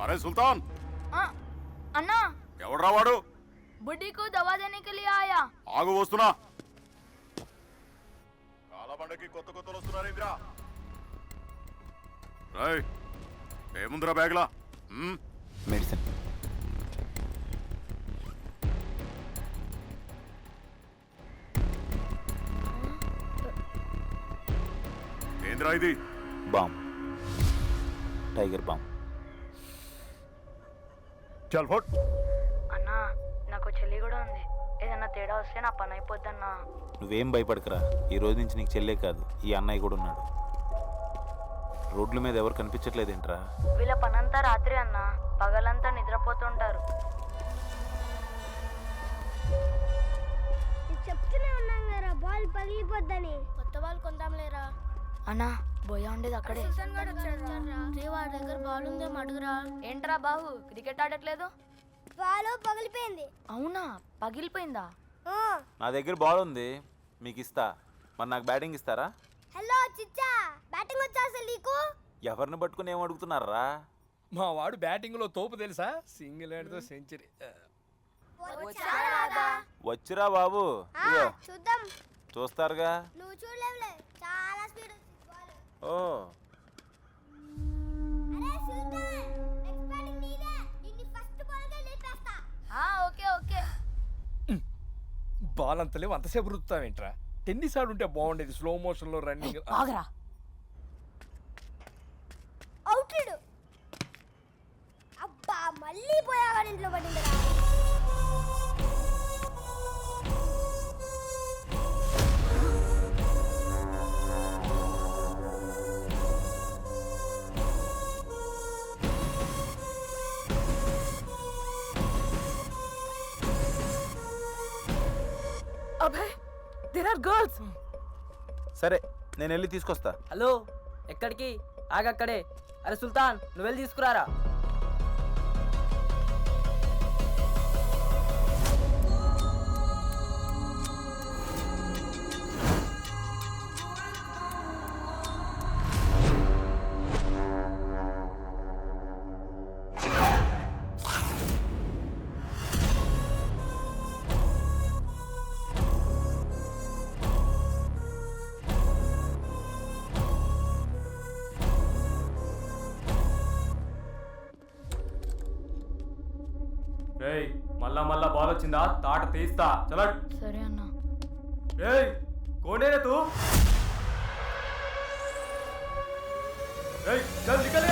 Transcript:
अरे सुल्तान अन्ना ఎవడ్రా వాడు बुड्ढी को दवा देने के लिए आया ఆగు వస్తున్నా కాలబండకి కొత్త కొత్తలు వస్తున్నారేంద్రా రేయ్ ఏముందిరా బ్యాగ్లా మెడిసిన్ ఏంద్రా ఇది బామ్ టైగర్ బామ్ చల్ ఫోట్ అన్నా నాకు చెల్లి కూడా ఉంది ఏదన్నా తేడా వస్తే నా పని అయిపోద్దన్నా నువ్వేం భయపడకరా ఈ రోజు నుంచి నీకు చెల్లే కాదు ఈ అన్నయ్య కూడా ఉన్నాడు రోడ్ల మీద ఎవరు కనిపించట్లేదేంట్రా వీళ్ళ పనంతా రాత్రి అన్నా పగలంతా నిద్రపోతుంటారు చెప్తూనే ఉన్నాం కదా బాల్ పగిలిపోద్దని కొత్త బాల్ కొందాంలేరా అన్నా బోయా ఉండేది అక్కడే వాడి దగ్గర బాల్ ఉందే అడుగురా ఏంట్రా బాహు క్రికెట్ ఆడట్లేదు బాల్ పగిలిపోయింది అవునా పగిలిపోయిందా నా దగ్గర బాల్ ఉంది మీకు ఇస్తా మరి నాకు బ్యాటింగ్ ఇస్తారా హలో చిచ్చా బ్యాటింగ్ వచ్చా అసలు నీకు ఎవరిని పట్టుకుని ఏం అడుగుతున్నారా మా వాడు బ్యాటింగ్ లో తోపు తెలుసా సింగిల్ హ్యాండ్తో సెంచరీ వచ్చిరా బాబు ఇదిగో, చూద్దాం చూస్తారుగా నువ్వు చూడలేవులే చాలా స్పీడ్ వచ్చింది బాల్ ఓ అరే సుల్తాన్ నెక్స్ట్ బ్యాటింగ్ నీదే ఇన్ని ఫస్ట్ బాల్ గా లేపేస్తా ఓకే ఓకే బాల్ అంత లేవు అంతసేపు రుత్తావేంట్రా టెన్నిస్ ఆడుంటే బాగుండేది స్లో మోషన్ లో రన్నింగ్ ఆగరా అవుట్ అబ్బా మళ్ళీ పోయాగా ఇంట్లో పడిందిరా అభయ్ దేర్ ఆర్ గర్ల్స్ సరే నేను వెళ్ళి తీసుకొస్తా హలో ఎక్కడికి ఆగక్కడే అరే సుల్తాన్ నువ్వు వెళ్ళి తీసుకురారా ఏయ్ మళ్ళా మళ్ళా బాల్ వచ్చిందా తాట తీస్తా చలా సరే అన్నా ఏయ్ కోనే తూ ఏయ్ చల్ నికల్